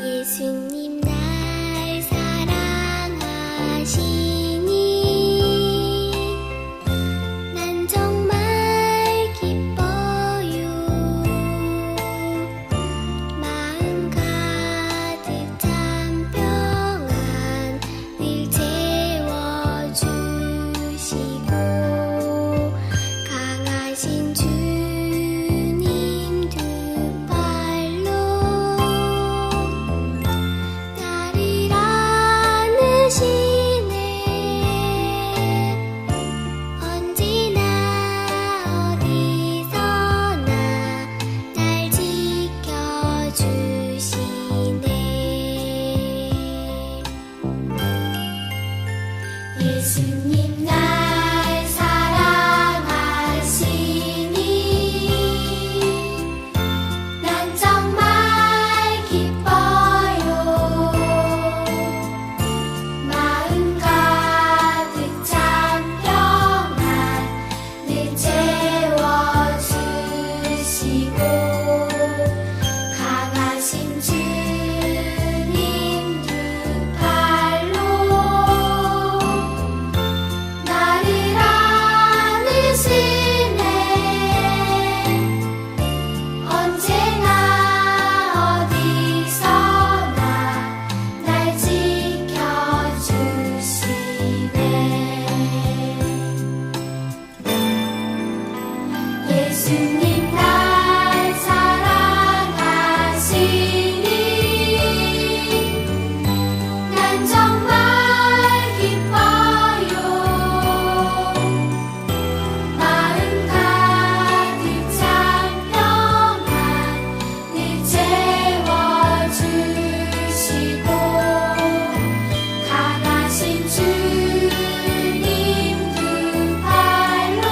예수님 날 사랑하시니 난 정말 기뻐요. 마음 가득 찬 평안 늘 채워주시고 강하신 주님 두 팔로 나를 안으시네. 언제나 어디서나 날 지켜주시네. 예수님 날 사랑하시니 난 정말 기뻐요. 마음 가득 찬 평안 늘 채워주시고 강하신 주님 두 팔로 나를 안으시네. 언제나 어디서나 날 지켜주시네. 예수님 날 사랑하시니 난 정말 기뻐요. 마음 가득 찬 평안 늘 채워주시고 강하신 주님 두 팔로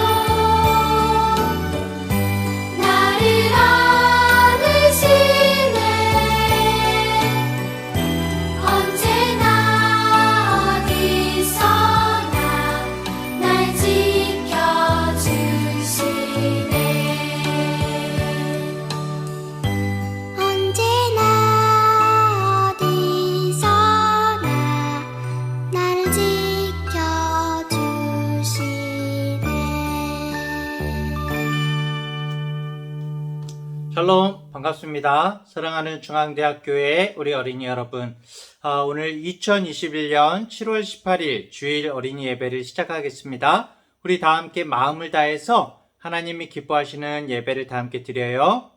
나를 안으시네. 언제나 어디서나 날 지켜주시네. 언제나 어디서나 나를 지켜주시네. 샬롬, 반갑습니다. 사랑하는 중앙대학교의 우리 어린이 여러분, 오늘 2021년 7월 18일 주일 어린이 예배를 시작하겠습니다. 우리 다 함께 마음을 다해서 하나님이 기뻐하시는 예배를 다 함께 드려요.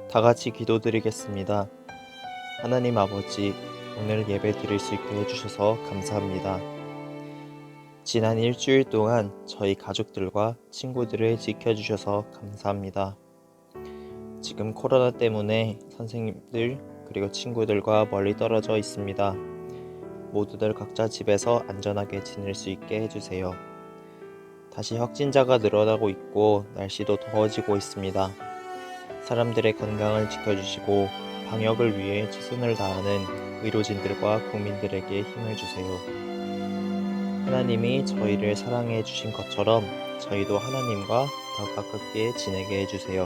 다 같이 기도드리겠습니다. 하나님 아버지, 오늘 예배 드릴 수 있게 해주셔서 감사합니다. 지난 일주일 동안 저희 가족들과 친구들을 지켜주셔서 감사합니다. 지금 코로나 때문에 선생님들 그리고 친구들과 멀리 떨어져 있습니다. 모두들 각자 집에서 안전하게 지낼 수 있게 해주세요. 다시 확진자가 늘어나고 있고 날씨도 더워지고 있습니다. 사람들의 건강을 지켜주시고 방역을 위해 최선을 다하는 의료진들과 국민들에게 힘을 주세요. 하나님이 저희를 사랑해 주신 것처럼 저희도 하나님과 더 가깝게 지내게 해주세요.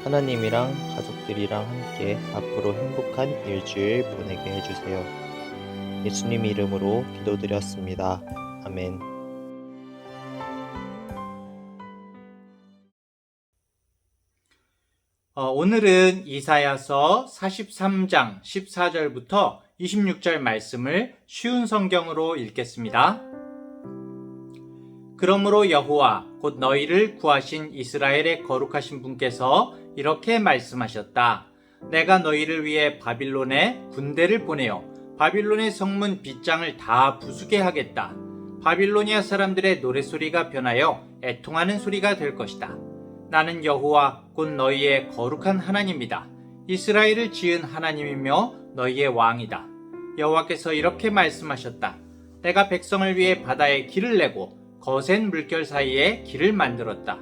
하나님이랑 가족들이랑 함께 앞으로 행복한 일주일 보내게 해주세요. 예수님 이름으로 기도드렸습니다. 아멘. 오늘은 이사야서 43장 14절부터 26절 말씀을 쉬운 성경으로 읽겠습니다. 그러므로 여호와 곧 너희를 구하신 이스라엘의 거룩하신 분께서 이렇게 말씀하셨다. 내가 너희를 위해 바빌론에 군대를 보내어 바빌론의 성문 빗장을 다 부수게 하겠다. 바빌로니아 사람들의 노랫소리가 변하여 애통하는 소리가 될 것이다. 나는 여호와 곧 너희의 거룩한 하나님이다. 이스라엘을 지은 하나님이며 너희의 왕이다. 여호와께서 이렇게 말씀하셨다. 내가 백성을 위해 바다에 길을 내고 거센 물결 사이에 길을 만들었다.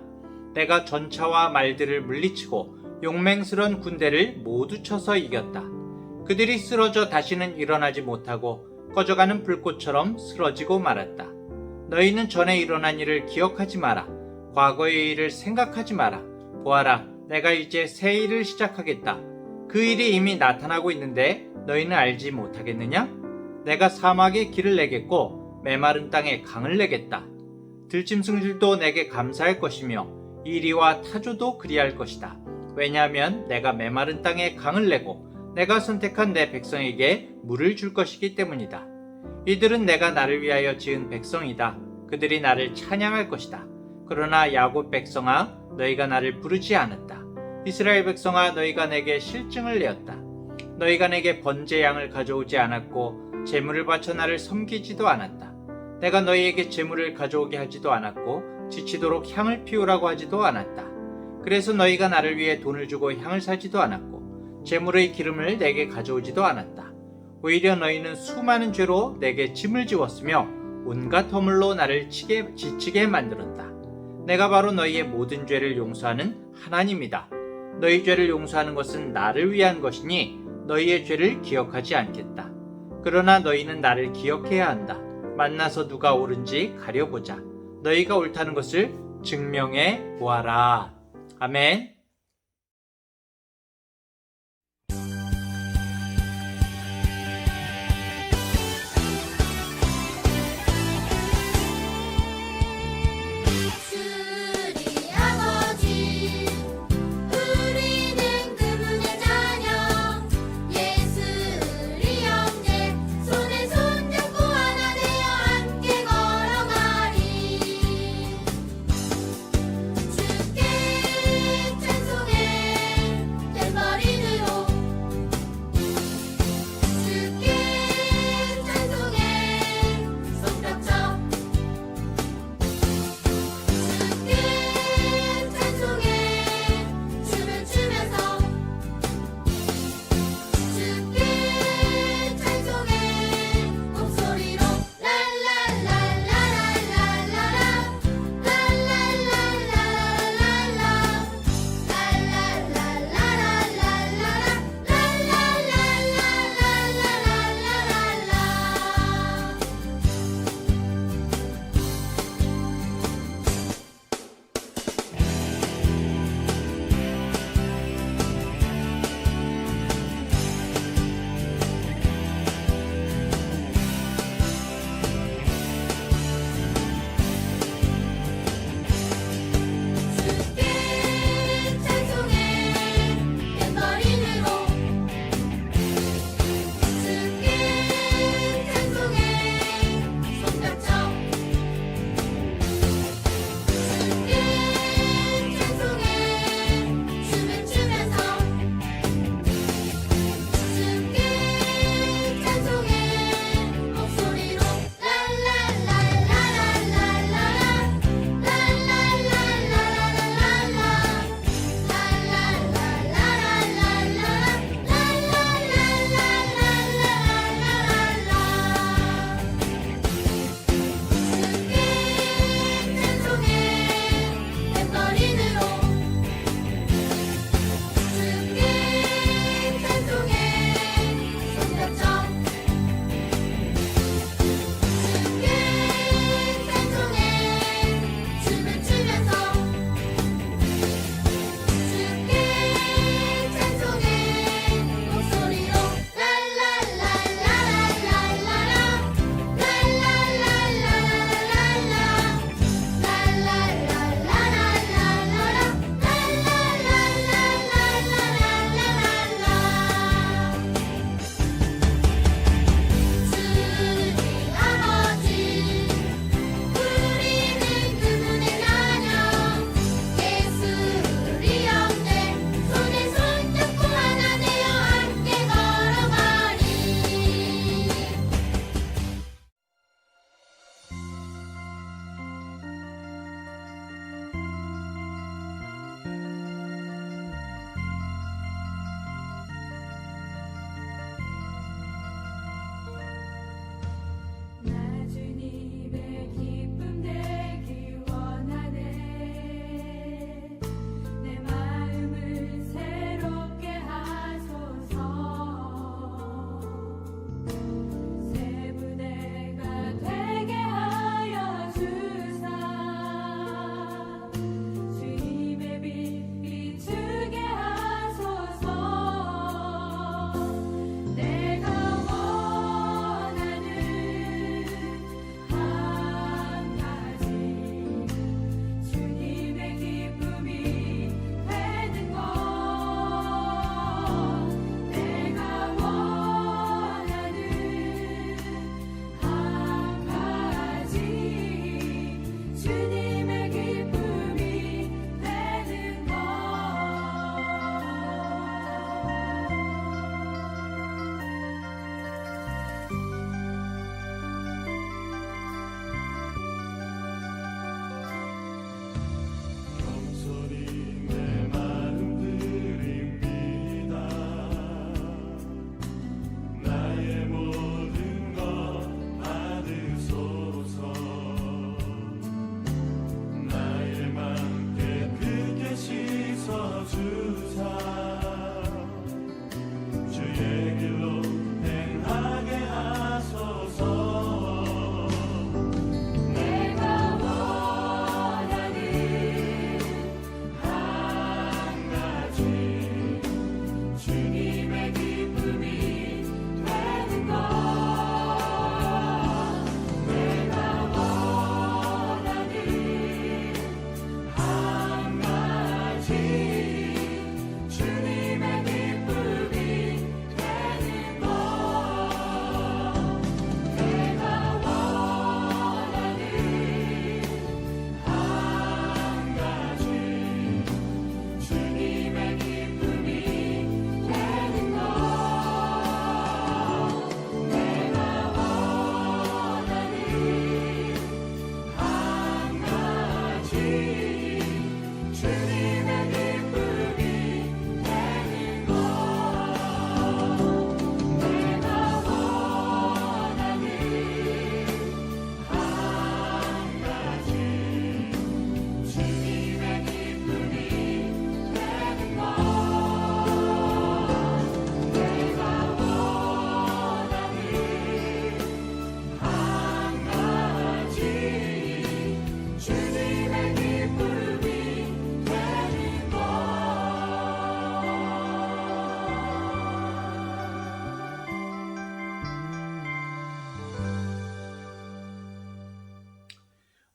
내가 전차와 말들을 물리치고 용맹스런 군대를 모두 쳐서 이겼다. 그들이 쓰러져 다시는 일어나지 못하고 꺼져가는 불꽃처럼 쓰러지고 말았다. 너희는 전에 일어난 일을 기억하지 마라. 과거의 일을 생각하지 마라. 보아라, 내가 이제 새 일을 시작하겠다. 그 일이 이미 나타나고 있는데 너희는 알지 못하겠느냐? 내가 사막에 길을 내겠고 메마른 땅에 강을 내겠다. 들짐승들도 내게 감사할 것이며 이리와 타조도 그리할 것이다. 왜냐하면 내가 메마른 땅에 강을 내고 내가 선택한 내 백성에게 물을 줄 것이기 때문이다. 이들은 내가 나를 위하여 지은 백성이다. 그들이 나를 찬양할 것이다. 그러나 야곱 백성아, 너희가 나를 부르지 않았다. 이스라엘 백성아, 너희가 내게 실증을 내었다. 너희가 내게 번제 양을 가져오지 않았고 제물을 바쳐 나를 섬기지도 않았다. 내가 너희에게 제물을 가져오게 하지도 않았고 지치도록 향을 피우라고 하지도 않았다. 그래서 너희가 나를 위해 돈을 주고 향을 사지도 않았고 제물의 기름을 내게 가져오지도 않았다. 오히려 너희는 수많은 죄로 내게 짐을 지웠으며 온갖 허물로 나를 지치게 만들었다. 내가 바로 너희의 모든 죄를 용서하는 하나님이다. 너희 죄를 용서하는 것은 나를 위한 것이니 너희의 죄를 기억하지 않겠다. 그러나 너희는 나를 기억해야 한다. 만나서 누가 옳은지 가려보자. 너희가 옳다는 것을 증명해 보아라. 아멘. 예수리 아버지 우리는 그분의 자녀 예수리 형제 손에 손잡고 하나 되어 함께 걸어가리 주께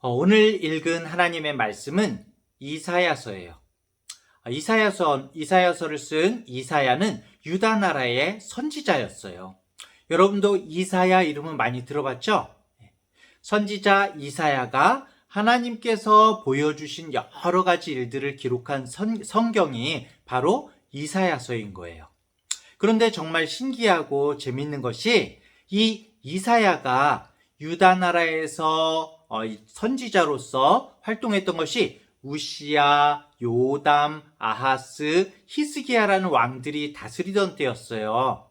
오늘 읽은 하나님의 말씀은 이사야서예요. 이사야서를 쓴 이사야는 유다 나라의 선지자였어요. 여러분도 이사야 이름은 많이 들어봤죠? 선지자 이사야가 하나님께서 보여주신 여러 가지 일들을 기록한 성경이 바로 이사야서인 거예요. 그런데 정말 신기하고 재밌는 것이 이 이사야가 유다 나라에서 선지자로서 활동했던 것이 우시야, 요담, 아하스, 히스기야라는 왕들이 다스리던 때였어요.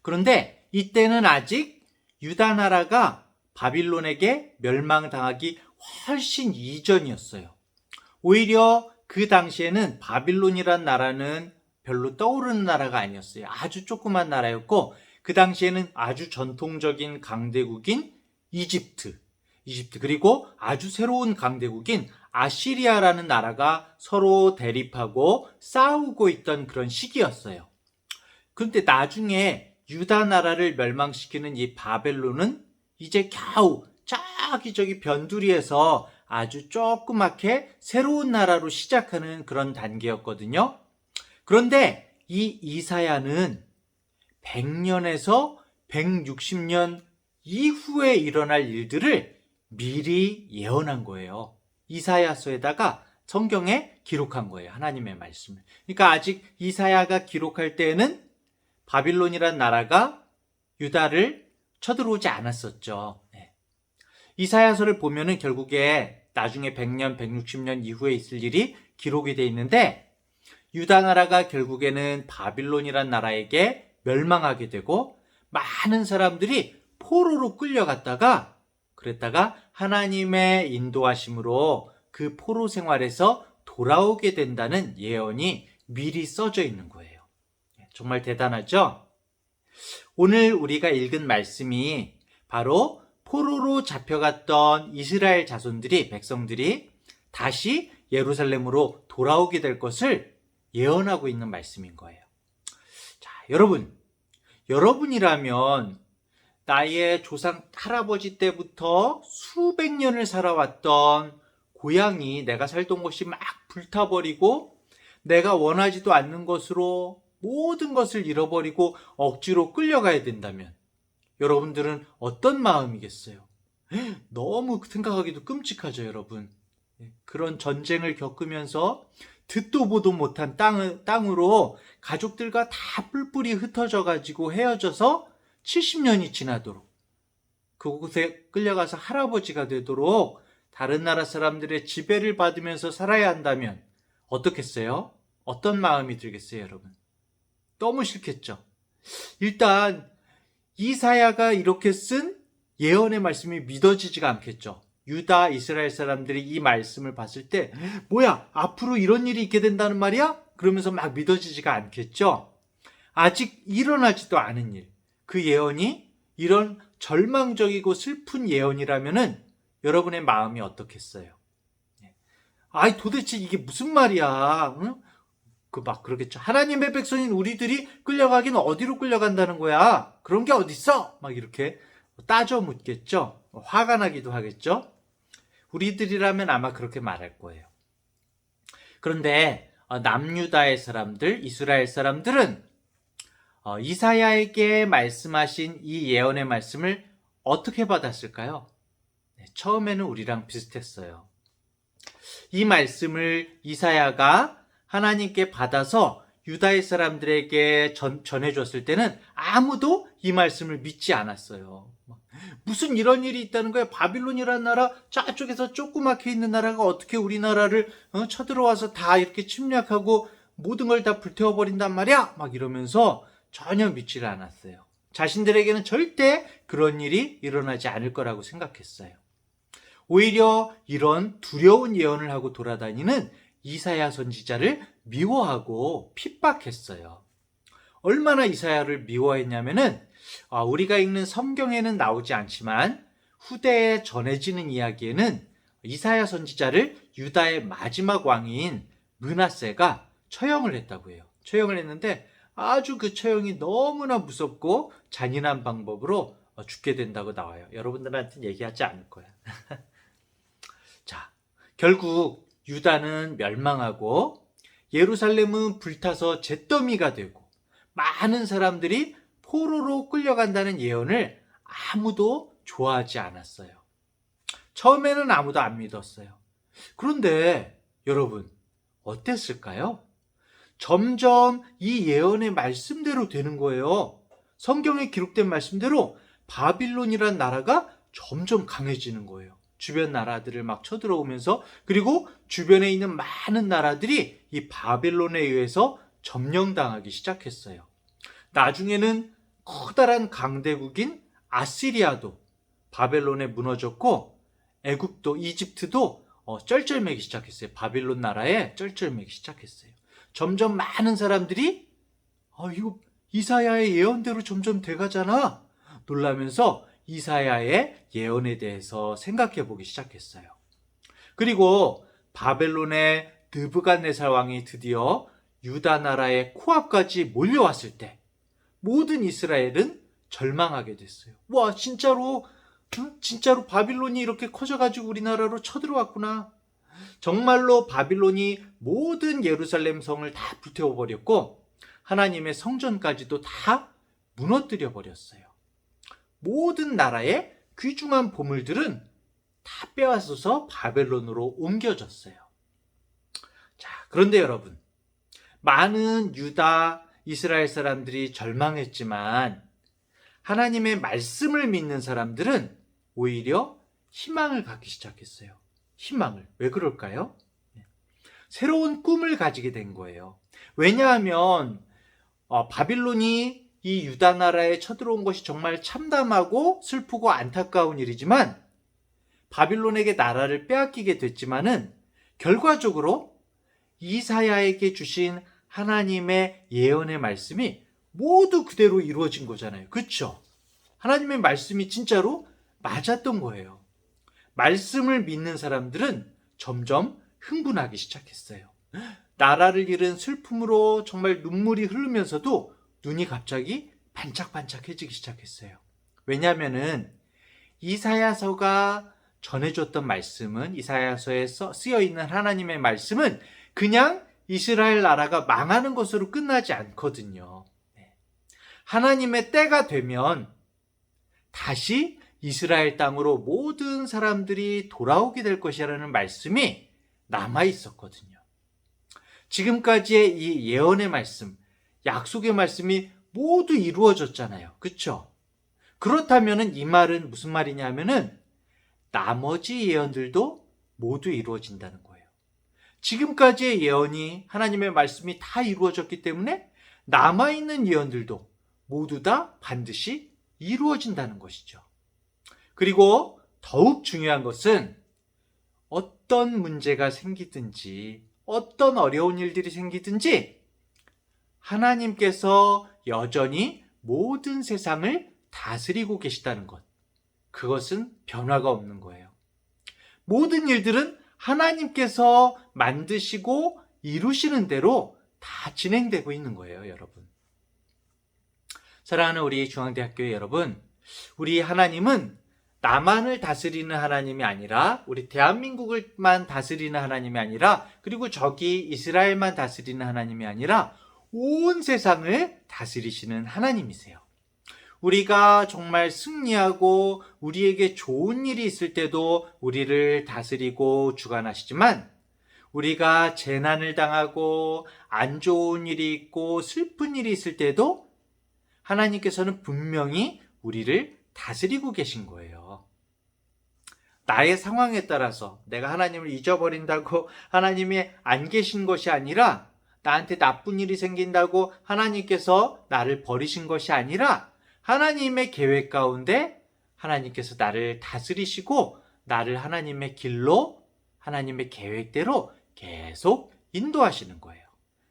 그런데 이때는 아직 유다 나라가 바빌론에게 멸망당하기 훨씬 이전이었어요. 오히려 그 당시에는 바빌론이란 나라는 별로 떠오르는 나라가 아니었어요. 아주 조그만 나라였고 그 당시에는 아주 전통적인 강대국인 이집트 그리고 아주 새로운 강대국인 아시리아라는 나라가 서로 대립하고 싸우고 있던 그런 시기였어요. 그런데 나중에 유다 나라를 멸망시키는 이 바벨론은 이제 겨우 저기 변두리에서 아주 조그맣게 새로운 나라로 시작하는 그런 단계였거든요. 그런데 이 이사야는 100년에서 160년 이후에 일어날 일들을 미리 예언한 거예요. 이사야서에다가 성경에 기록한 거예요. 하나님의 말씀을. 그러니까 아직 이사야가 기록할 때에는 바빌론이란 나라가 유다를 쳐들어오지 않았었죠. 이사야서를 보면은 결국에 나중에 100년, 160년 이후에 있을 일이 기록이 돼 있는데 유다 나라가 결국에는 바빌론이란 나라에게 멸망하게 되고 많은 사람들이 포로로 끌려갔다가 그랬다가 하나님의 인도하심으로 그 포로 생활에서 돌아오게 된다는 예언이 미리 써져 있는 거예요. 정말 대단하죠? 오늘 우리가 읽은 말씀이 바로 포로로 잡혀갔던 이스라엘 백성들이 다시 예루살렘으로 돌아오게 될 것을 예언하고 있는 말씀인 거예요. 자, 여러분이라면 나의 조상 할아버지 때부터 수백 년을 살아왔던 고향이 내가 살던 곳이 막 불타버리고 내가 원하지도 않는 것으로 모든 것을 잃어버리고 억지로 끌려가야 된다면 여러분들은 어떤 마음이겠어요? 너무 생각하기도 끔찍하죠, 여러분. 그런 전쟁을 겪으면서 듣도 보도 못한 땅으로 가족들과 다 뿔뿔이 흩어져 가지고 헤어져서 70년이 지나도록 그곳에 끌려가서 할아버지가 되도록 다른 나라 사람들의 지배를 받으면서 살아야 한다면 어떻겠어요? 어떤 마음이 들겠어요, 여러분? 너무 싫겠죠? 일단 이사야가 이렇게 쓴 예언의 말씀이 믿어지지가 않겠죠. 유다, 이스라엘 사람들이 이 말씀을 봤을 때 뭐야? 앞으로 이런 일이 있게 된다는 말이야? 그러면서 막 믿어지지가 않겠죠. 아직 일어나지도 않은 일, 그 예언이 이런 절망적이고 슬픈 예언이라면은 여러분의 마음이 어떻겠어요? 아이 도대체 이게 무슨 말이야? 응? 막 그러겠죠. 하나님의 백성인 우리들이 끌려가긴 어디로 끌려간다는 거야? 그런 게 어딨어? 막 이렇게 따져 묻겠죠. 화가 나기도 하겠죠. 우리들이라면 아마 그렇게 말할 거예요. 그런데 남유다의 사람들, 이스라엘 사람들은 이사야에게 말씀하신 이 예언의 말씀을 어떻게 받았을까요? 처음에는 우리랑 비슷했어요. 이 말씀을 이사야가 하나님께 받아서 유다의 사람들에게 전해줬을 때는 아무도 이 말씀을 믿지 않았어요. 무슨 이런 일이 있다는 거야? 바빌론이라는 나라, 저쪽에서 조그맣게 있는 나라가 어떻게 우리나라를 쳐들어와서 다 이렇게 침략하고 모든 걸 다 불태워버린단 말이야? 막 이러면서 전혀 믿지를 않았어요. 자신들에게는 절대 그런 일이 일어나지 않을 거라고 생각했어요. 오히려 이런 두려운 예언을 하고 돌아다니는 이사야 선지자를 미워하고 핍박했어요. 얼마나 이사야를 미워했냐면은 우리가 읽는 성경에는 나오지 않지만 후대에 전해지는 이야기에는 이사야 선지자를 유다의 마지막 왕인 므낫세가 처형을 했다고 해요. 처형을 했는데 아주 그 처형이 너무나 무섭고 잔인한 방법으로 죽게 된다고 나와요. 여러분들한테는 얘기하지 않을 거야. 자, 결국 유다는 멸망하고 예루살렘은 불타서 잿더미가 되고 많은 사람들이 포로로 끌려간다는 예언을 아무도 좋아하지 않았어요. 처음에는 아무도 안 믿었어요. 그런데 여러분, 어땠을까요? 점점 이 예언의 말씀대로 되는 거예요. 성경에 기록된 말씀대로 바빌론이란 나라가 점점 강해지는 거예요. 주변 나라들을 막 쳐들어오면서, 그리고 주변에 있는 많은 나라들이 이 바빌론에 의해서 점령당하기 시작했어요. 나중에는 커다란 강대국인 아시리아도 바벨론에 무너졌고, 애굽도, 이집트도 쩔쩔매기 시작했어요. 바빌론 나라에 쩔쩔매기 시작했어요. 점점 많은 사람들이 이거 이사야의 예언대로 점점 돼가잖아 놀라면서 이사야의 예언에 대해서 생각해 보기 시작했어요. 그리고 바벨론의 느부갓네살 왕이 드디어 유다 나라의 코앞까지 몰려왔을 때 모든 이스라엘은 절망하게 됐어요. 와, 진짜로 바빌론이 이렇게 커져가지고 우리나라로 쳐들어왔구나. 정말로 바빌론이 모든 예루살렘 성을 다 불태워버렸고 하나님의 성전까지도 다 무너뜨려 버렸어요. 모든 나라의 귀중한 보물들은 다 빼앗아서 바벨론으로 옮겨졌어요. 자, 그런데 여러분, 많은 유다, 이스라엘 사람들이 절망했지만 하나님의 말씀을 믿는 사람들은 오히려 희망을 갖기 시작했어요. 희망을. 왜 그럴까요? 새로운 꿈을 가지게 된 거예요. 왜냐하면 바빌론이 이 유다 나라에 쳐들어온 것이 정말 참담하고 슬프고 안타까운 일이지만 바빌론에게 나라를 빼앗기게 됐지만은 결과적으로 이사야에게 주신 하나님의 예언의 말씀이 모두 그대로 이루어진 거잖아요. 그렇죠? 하나님의 말씀이 진짜로 맞았던 거예요. 말씀을 믿는 사람들은 점점 흥분하기 시작했어요. 나라를 잃은 슬픔으로 정말 눈물이 흐르면서도 눈이 갑자기 반짝반짝해지기 시작했어요. 왜냐하면은 이사야서가 전해줬던 말씀은, 이사야서에 쓰여 있는 하나님의 말씀은 그냥 이스라엘 나라가 망하는 것으로 끝나지 않거든요. 하나님의 때가 되면 다시 이스라엘 땅으로 모든 사람들이 돌아오게 될 것이라는 말씀이 남아 있었거든요. 지금까지의 이 예언의 말씀, 약속의 말씀이 모두 이루어졌잖아요. 그렇죠? 그렇다면 이 말은 무슨 말이냐면은 나머지 예언들도 모두 이루어진다는 거예요. 지금까지의 예언이, 하나님의 말씀이 다 이루어졌기 때문에 남아있는 예언들도 모두 다 반드시 이루어진다는 것이죠. 그리고 더욱 중요한 것은 어떤 문제가 생기든지 어떤 어려운 일들이 생기든지 하나님께서 여전히 모든 세상을 다스리고 계시다는 것, 그것은 변화가 없는 거예요. 모든 일들은 하나님께서 만드시고 이루시는 대로 다 진행되고 있는 거예요, 여러분. 사랑하는 우리 중앙대학교의 여러분, 우리 하나님은 나만을 다스리는 하나님이 아니라, 우리 대한민국을만 다스리는 하나님이 아니라, 그리고 저기 이스라엘만 다스리는 하나님이 아니라 온 세상을 다스리시는 하나님이세요. 우리가 정말 승리하고 우리에게 좋은 일이 있을 때도 우리를 다스리고 주관하시지만, 우리가 재난을 당하고 안 좋은 일이 있고 슬픈 일이 있을 때도 하나님께서는 분명히 우리를 다스리고 계신 거예요. 나의 상황에 따라서 내가 하나님을 잊어버린다고 하나님이 안 계신 것이 아니라, 나한테 나쁜 일이 생긴다고 하나님께서 나를 버리신 것이 아니라, 하나님의 계획 가운데 하나님께서 나를 다스리시고 나를 하나님의 길로, 하나님의 계획대로 계속 인도하시는 거예요.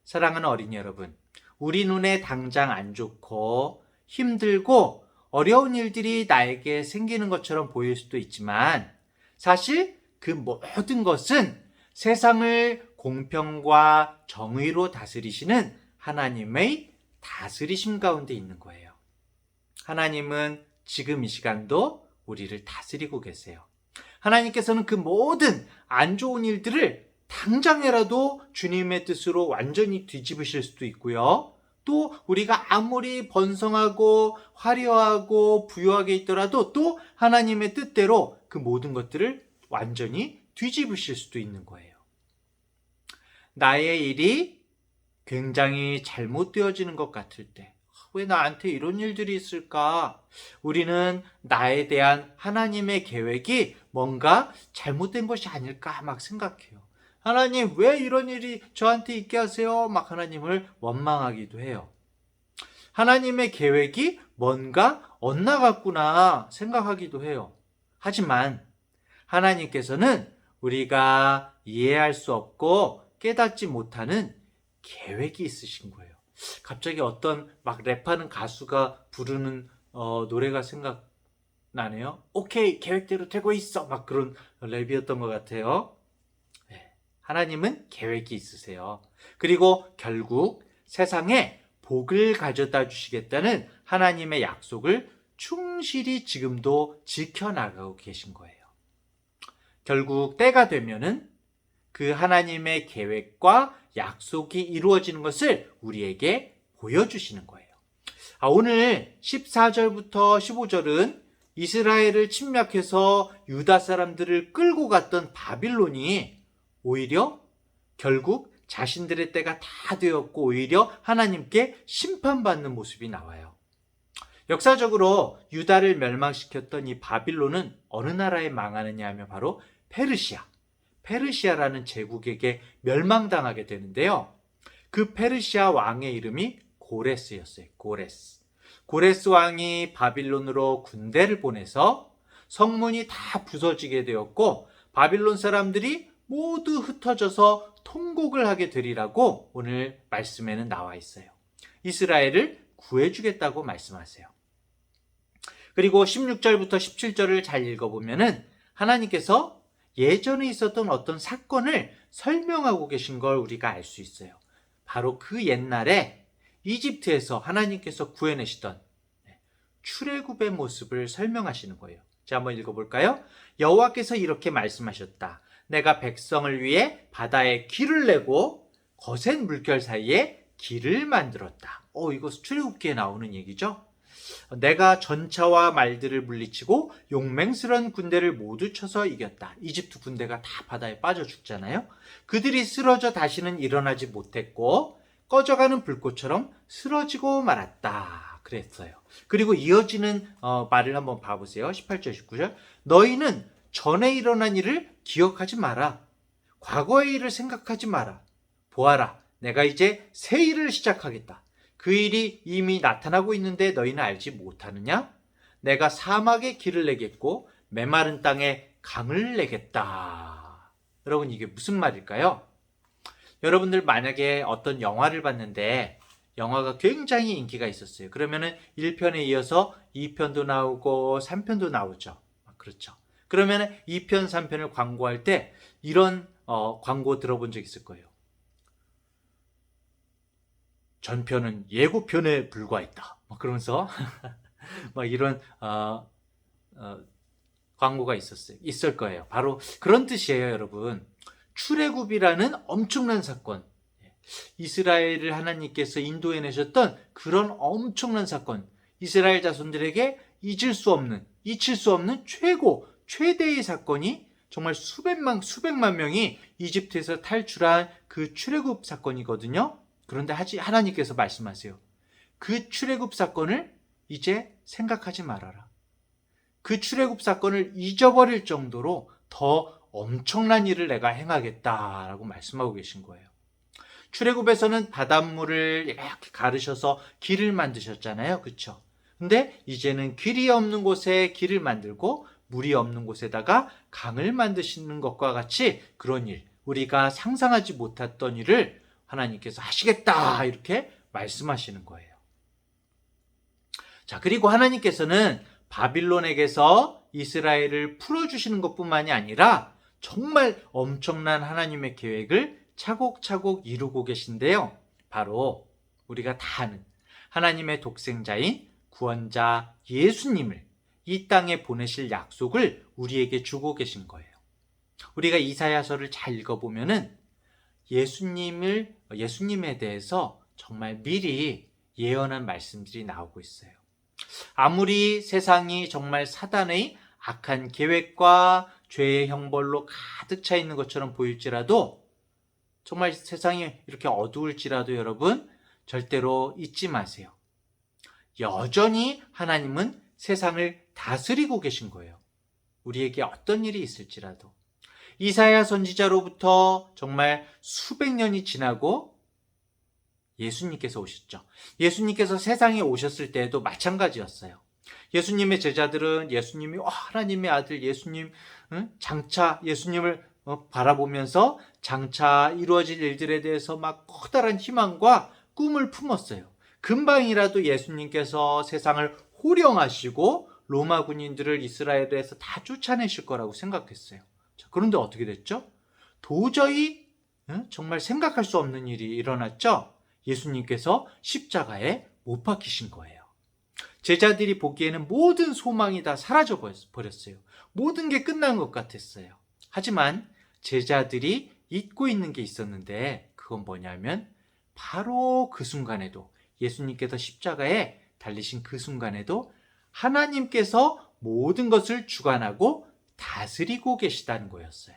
사랑하는 어린이 여러분, 우리 눈에 당장 안 좋고 힘들고 어려운 일들이 나에게 생기는 것처럼 보일 수도 있지만, 사실 그 모든 것은 세상을 공평과 정의로 다스리시는 하나님의 다스리심 가운데 있는 거예요. 하나님은 지금 이 시간도 우리를 다스리고 계세요. 하나님께서는 그 모든 안 좋은 일들을 당장이라도 주님의 뜻으로 완전히 뒤집으실 수도 있고요. 또 우리가 아무리 번성하고 화려하고 부유하게 있더라도 또 하나님의 뜻대로 그 모든 것들을 완전히 뒤집으실 수도 있는 거예요. 나의 일이 굉장히 잘못되어지는 것 같을 때, 왜 나한테 이런 일들이 있을까? 우리는 나에 대한 하나님의 계획이 뭔가 잘못된 것이 아닐까 막 생각해요. 하나님, 왜 이런 일이 저한테 있게 하세요? 막 하나님을 원망하기도 해요. 하나님의 계획이 뭔가 엇나갔구나 생각하기도 해요. 하지만 하나님께서는 우리가 이해할 수 없고 깨닫지 못하는 계획이 있으신 거예요. 갑자기 어떤 막 랩하는 가수가 부르는 노래가 생각나네요. 오케이, 계획대로 되고 있어. 막 그런 랩이었던 것 같아요. 네, 하나님은 계획이 있으세요. 그리고 결국 세상에 복을 가져다 주시겠다는 하나님의 약속을 충실히 지금도 지켜나가고 계신 거예요. 결국 때가 되면은 그 하나님의 계획과 약속이 이루어지는 것을 우리에게 보여주시는 거예요. 오늘 14절부터 15절은 이스라엘을 침략해서 유다 사람들을 끌고 갔던 바빌론이 오히려 결국 자신들의 때가 다 되었고 오히려 하나님께 심판받는 모습이 나와요. 역사적으로 유다를 멸망시켰던 이 바빌론은 어느 나라에 망하느냐 하면 바로 페르시아라는 제국에게 멸망당하게 되는데요. 그 페르시아 왕의 이름이 고레스였어요. 고레스 왕이 바빌론으로 군대를 보내서 성문이 다 부서지게 되었고 바빌론 사람들이 모두 흩어져서 통곡을 하게 되리라고 오늘 말씀에는 나와 있어요. 이스라엘을 구해주겠다고 말씀하세요. 그리고 16절부터 17절을 잘 읽어보면은 하나님께서 예전에 있었던 어떤 사건을 설명하고 계신 걸 우리가 알 수 있어요. 바로 그 옛날에 이집트에서 하나님께서 구해내시던 출애굽의 모습을 설명하시는 거예요. 자, 한번 읽어볼까요? 여호와께서 이렇게 말씀하셨다. 내가 백성을 위해 바다에 길을 내고 거센 물결 사이에 길을 만들었다. 이거 출애굽기에 나오는 얘기죠. 내가 전차와 말들을 물리치고 용맹스러운 군대를 모두 쳐서 이겼다. 이집트 군대가 다 바다에 빠져 죽잖아요. 그들이 쓰러져 다시는 일어나지 못했고 꺼져가는 불꽃처럼 쓰러지고 말았다. 그랬어요. 그리고 이어지는 말을 한번 봐보세요. 18절 19절. 너희는 전에 일어난 일을 기억하지 마라. 과거의 일을 생각하지 마라. 보아라. 내가 이제 새 일을 시작하겠다. 그 일이 이미 나타나고 있는데 너희는 알지 못하느냐? 내가 사막에 길을 내겠고 메마른 땅에 강을 내겠다. 여러분, 이게 무슨 말일까요? 여러분들 만약에 어떤 영화를 봤는데 영화가 굉장히 인기가 있었어요. 그러면은 1편에 이어서 2편도 나오고 3편도 나오죠. 그렇죠. 그러면은 2편, 3편을 광고할 때 이런 광고 들어본 적 있을 거예요. 전편은 예고편에 불과했다. 그러면서 막 이런 광고가 있을 거예요. 바로 그런 뜻이에요, 여러분. 출애굽이라는 엄청난 사건, 이스라엘을 하나님께서 인도해내셨던 그런 엄청난 사건, 이스라엘 자손들에게 잊을 수 없는, 잊힐 수 없는 최대의 사건이 정말 수백만 명이 이집트에서 탈출한 그 출애굽 사건이거든요. 그런데 하나님께서 말씀하세요. 그 출애굽 사건을 이제 생각하지 말아라. 그 출애굽 사건을 잊어버릴 정도로 더 엄청난 일을 내가 행하겠다라고 말씀하고 계신 거예요. 출애굽에서는 바닷물을 이렇게 가르셔서 길을 만드셨잖아요. 그렇죠? 근데 이제는 길이 없는 곳에 길을 만들고 물이 없는 곳에다가 강을 만드시는 것과 같이 그런 일, 우리가 상상하지 못했던 일을 하나님께서 하시겠다 이렇게 말씀하시는 거예요. 자, 그리고 하나님께서는 바빌론에게서 이스라엘을 풀어주시는 것뿐만이 아니라 정말 엄청난 하나님의 계획을 차곡차곡 이루고 계신데요. 바로 우리가 다 아는 하나님의 독생자인 구원자 예수님을 이 땅에 보내실 약속을 우리에게 주고 계신 거예요. 우리가 이사야서를 잘 읽어보면은 예수님에 대해서 정말 미리 예언한 말씀들이 나오고 있어요. 아무리 세상이 정말 사단의 악한 계획과 죄의 형벌로 가득 차 있는 것처럼 보일지라도, 정말 세상이 이렇게 어두울지라도 여러분 절대로 잊지 마세요. 여전히 하나님은 세상을 다스리고 계신 거예요. 우리에게 어떤 일이 있을지라도. 이사야 선지자로부터 정말 수백 년이 지나고 예수님께서 오셨죠. 예수님께서 세상에 오셨을 때에도 마찬가지였어요. 예수님의 제자들은 예수님이 하나님의 아들 예수님, 장차 예수님을 바라보면서 장차 이루어질 일들에 대해서 막 커다란 희망과 꿈을 품었어요. 금방이라도 예수님께서 세상을 호령하시고 로마 군인들을 이스라엘에서 다 쫓아내실 거라고 생각했어요. 그런데 어떻게 됐죠? 도저히 정말 생각할 수 없는 일이 일어났죠? 예수님께서 십자가에 못 박히신 거예요. 제자들이 보기에는 모든 소망이 다 사라져 버렸어요. 모든 게 끝난 것 같았어요. 하지만 제자들이 잊고 있는 게 있었는데, 그건 뭐냐면 바로 그 순간에도, 예수님께서 십자가에 달리신 그 순간에도 하나님께서 모든 것을 주관하고 다스리고 계시다는 거였어요.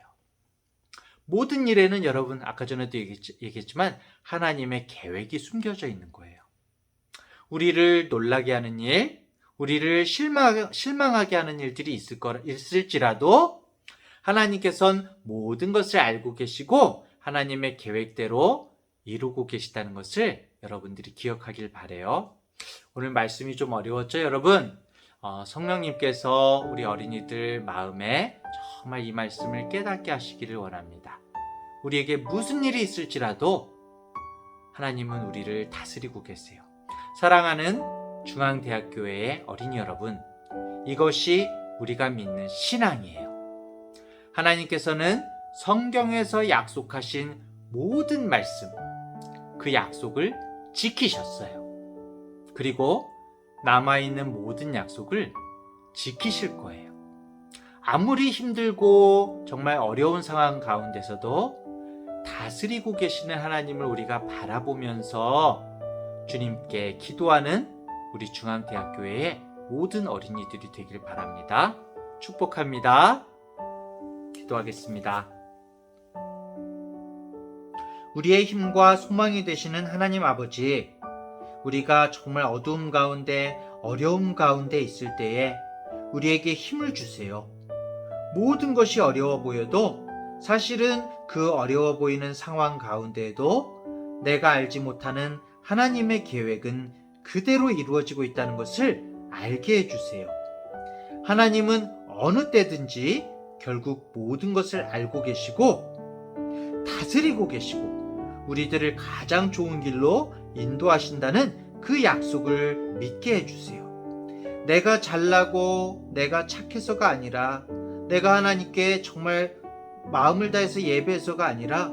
모든 일에는 여러분, 아까 전에도 얘기했지만 하나님의 계획이 숨겨져 있는 거예요. 우리를 놀라게 하는 일, 우리를 실망하게 하는 일들이 있을지라도 하나님께서는 모든 것을 알고 계시고 하나님의 계획대로 이루고 계시다는 것을 여러분들이 기억하길 바라요. 오늘 말씀이 좀 어려웠죠, 여러분? 성령님께서 우리 어린이들 마음에 정말 이 말씀을 깨닫게 하시기를 원합니다. 우리에게 무슨 일이 있을지라도 하나님은 우리를 다스리고 계세요. 사랑하는 중앙대학교회의 어린이 여러분, 이것이 우리가 믿는 신앙이에요. 하나님께서는 성경에서 약속하신 모든 말씀, 그 약속을 지키셨어요. 그리고 남아있는 모든 약속을 지키실 거예요. 아무리 힘들고 정말 어려운 상황 가운데서도 다스리고 계시는 하나님을 우리가 바라보면서 주님께 기도하는 우리 중앙대학교회의 모든 어린이들이 되길 바랍니다. 축복합니다. 기도하겠습니다. 우리의 힘과 소망이 되시는 하나님 아버지, 우리가 정말 어두움 가운데, 어려움 가운데 있을 때에 우리에게 힘을 주세요. 모든 것이 어려워 보여도 사실은 그 어려워 보이는 상황 가운데에도 내가 알지 못하는 하나님의 계획은 그대로 이루어지고 있다는 것을 알게 해주세요. 하나님은 어느 때든지 결국 모든 것을 알고 계시고 다스리고 계시고 우리들을 가장 좋은 길로 인도하신다는 그 약속을 믿게 해주세요. 내가 잘나고 내가 착해서가 아니라, 내가 하나님께 정말 마음을 다해서 예배해서가 아니라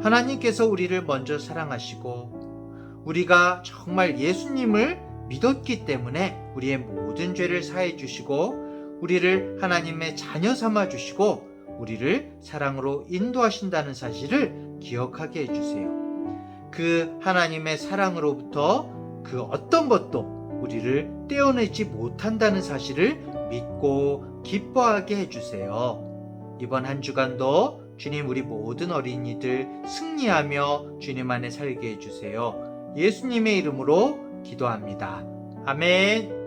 하나님께서 우리를 먼저 사랑하시고 우리가 정말 예수님을 믿었기 때문에 우리의 모든 죄를 사해 주시고 우리를 하나님의 자녀 삼아 주시고 우리를 사랑으로 인도하신다는 사실을 기억하게 해주세요. 그 하나님의 사랑으로부터 그 어떤 것도 우리를 떼어내지 못한다는 사실을 믿고 기뻐하게 해주세요. 이번 한 주간도 주님, 우리 모든 어린이들 승리하며 주님 안에 살게 해주세요. 예수님의 이름으로 기도합니다. 아멘.